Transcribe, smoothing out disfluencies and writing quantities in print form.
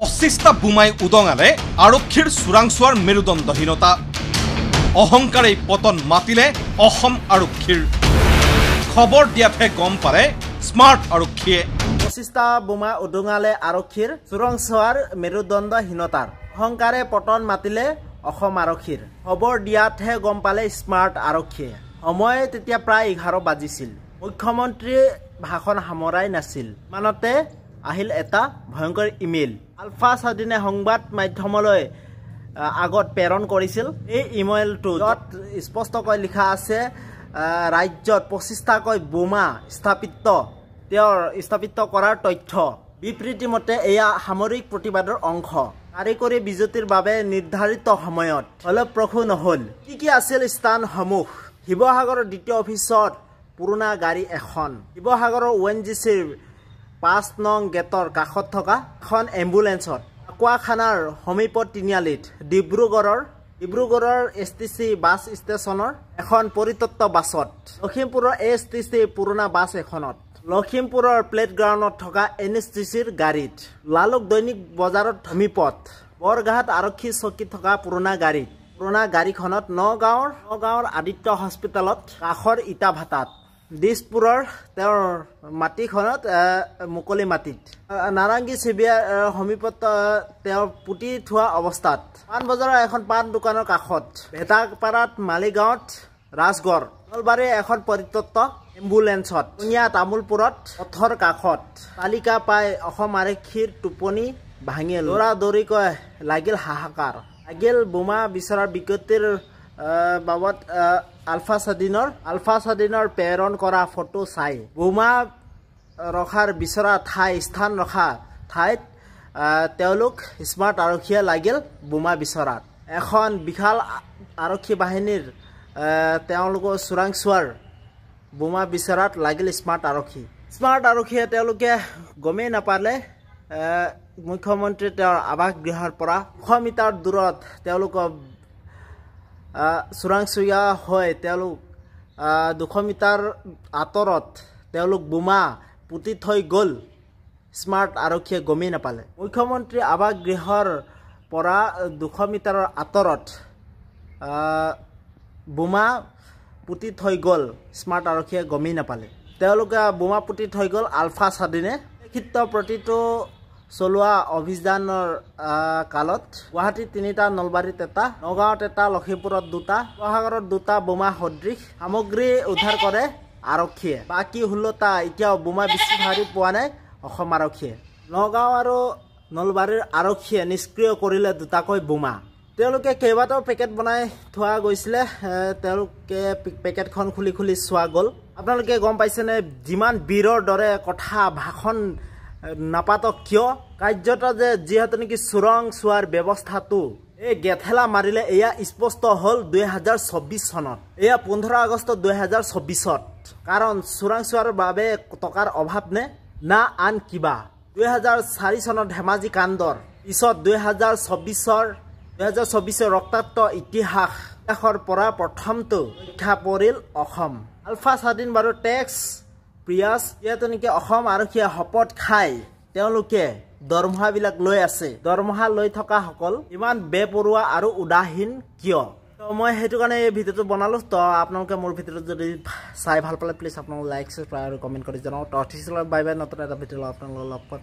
25টা বোমাই উদঙালে আৰক্ষীৰ চোৰাংচোৱাৰ মেৰুদণ্ডহীনতা অহংকাৰেই পতন মাতিলে অসম আৰক্ষীৰ খবৰ দিয়াতহে গম পালে স্মাৰ্ট আৰক্ষীয়ে 25টা বোমা উদঙালে আৰক্ষীৰ চোৰাংচোৱাৰ মেৰুদণ্ডহীনতাৰ অহংকাৰে পতন মাতিলে অসম আৰক্ষীৰ খবৰ দিয়াতহে গম পালে স্মাৰ্ট আৰক্ষীয়ে সময় তেতিয়া প্ৰায় 11 বাজিছিল মুখ্যমন্ত্ৰীয়ে ভাষণ সামৰাই নাছিল মানতে আহিল এটা ভয়ংকৰ ইমেইল আলফা স্বাধীনে সংবাদ মাধ্যমলৈ আগত প্ৰেৰণ কৰিছিল এই ইমেইলটো স্পষ্টকৈ লিখা আছে ৰাজ্যত 25টাকৈ বোমা স্থাপিত কৰাৰ তথ্য বিবৃতি মতে এয়া সামৰিক প্ৰতিবাদৰ অংশ কাৰিকৰী বিজুতিৰ বাবে নিৰ্ধাৰিত সময়ত ফলপ্ৰসূ নহল কি আছিল স্থানসমূহ শিৱসাগৰৰ দ্বিতীয় অফিচত পুৰণা গাড়ী এখন শিৱসাগৰৰ ONGCৰ 5 নং গেটৰ কাষত থকা এখন এম্বুলেন্সত কুৱাখানাৰ সমীপত তিনিআলিত ডিব্ৰুগড়ৰ STC বাছ ষ্টেচনৰ এখন পৰিত্যক্ত বাছত লখিমপুৰৰ STC পুৰণা বাছ এখনত লখিমপুৰৰ প্লেট গ্ৰাউণ্ডত থকা NSTCৰ গাড়ীত লালুক দৈনিক বজাৰৰ সমীপত বৰঘাট আৰক্ষী চকী থকা পুৰণা গাড়ীখনত নগাঁৱৰ আদিত্য হস্পিটেলত কাষৰ ইটাভাটাত দিছপুৰৰ তেওঁৰ মাটিখনত মুকলি মাটিত নাৰাংগী চিবিয়াৰ সমীপত তেওঁ পুতি থোৱা অৱস্থাত পাণ বজাৰৰ এখন পাণ দোকানৰ কাষত ভেটাপাৰাত মালিগাঁৱত ৰাজগড় নলবাৰীৰ এখন পৰিত্যক্ত এম্বুলেন্সত ধুনীয়া তামোলপুৰত পথৰ কাষত তালিকা পাই অসম আৰক্ষীৰ টোপনি ভাঙিল দৌৰা-দৌৰিকৈ লাগিল হাহাকাৰ লাগিল বোমা বিচৰাৰ বিজ্ঞপ্তিৰ বাবদ আলফা স্বাধীনৰ প্ৰেৰণ কৰা ফটো চাই বোমা ৰখাৰ বিচৰা স্থান ৰখা ঠাইত তেওঁলোক স্মাৰ্ট আৰক্ষীয়ে লাগিল বোমা বিচৰাত এখন বিশাল আৰক্ষী বাহিনীৰ তেওঁলোকৰ চোৰাংচোৱাৰ বোমা বিচৰাত লাগিল স্মাৰ্ট আৰক্ষীয়ে তেওঁলোকে গমেই নাপালে মুখ্যমন্ত্ৰী তেওঁৰ আৱাস গৃহৰ পৰা 100 মিটাৰ দূৰত তেওঁলোকৰ চোৰাংচোৱা হৈ তেওঁলোক 200 মিটাৰ আঁতৰত তেওঁলোক বোমা পুতি থৈ গ'ল স্মাৰ্ট আৰক্ষীয়ে গমেই নাপালে মুখ্যমন্ত্ৰী আৱাস গৃহৰ পৰা 200 মিটাৰৰ আঁতৰত বোমা পুতি থৈ গ'ল স্মাৰ্ট আৰক্ষীয়ে গমেই নাপালে তেওঁলোকে বোমা পুতি থৈ গ'ল আলফা স্বাধীনে লিখিত প্ৰতিটো চলোৱা অভিযানৰ কালত গুৱাহাটীত 3টা নলবাৰীত 1টা নগাঁৱত 1টা লখিমপুৰত 2টা শিৱসাগৰত 2টা বোমা সদৃশ সামগ্ৰী উদ্ধাৰ কৰে আৰক্ষীয়ে বাকী 16টা এতিয়াও বোমা বিচাৰি পোৱা নাই অসম আৰক্ষীয়ে নগাঁও আৰু নলবাৰীৰ আৰক্ষীয়ে নিষ্ক্ৰিয় কৰিলে 2টাকৈ বোমা তেওঁলোকে কেইবাটাও পেকেট বনাই থোৱা গৈছিলে তেওঁলোকে পেকেটখন খুলি চোৱা গ'ল আপোনালোকে গম পাইছেনে যিমান বীৰৰ দৰে কথা ভাষণ নাপাতক কিয় কাৰ্যত যে যিহেতু নেকি চোৰাংচোৱাৰ ব্যৱস্থাটো এই গেথেলা মাৰিলে এয়া স্পষ্ট হ'ল 2024 চনত এয়া 15 আগষ্ট 2024ত কাৰণ চোৰাংচোৱাৰ বাবে টকাৰ অভাৱ না আন কিবা 2004 চনত ধেমাজি কাণ্ডৰ পিছত 2024 ৰক্তাক্ত ইতিহাসৰ পৰা প্ৰথমটো ৰক্ষা পৰিল অসম আলফা স্বাধীন বাৰু টেক্স প্ৰিয়াছ ইয়াতে নেকি অসম আৰক্ষীয়ে শপত খাই তেওঁলোকে দৰমহাবিলাক লৈ আছে দৰমহা লৈ থকা সকল ইমান বেপৰুৱা আৰু উদাহীন কিয় মই সেইটো কাৰণে এই ভিডিঅ'টো বনালো তো আপোনালোকে মোৰ ভিডিঅ'টো যদি চাই ভাল পালে প্লিজ আপোনালোকে লাইক সাবস্ক্ৰাইব আৰু কমেন্ট কৰি জনাওক তো বাই বাই নতুন এটা ভিডিঅ' আপোনালোকক লগ পাম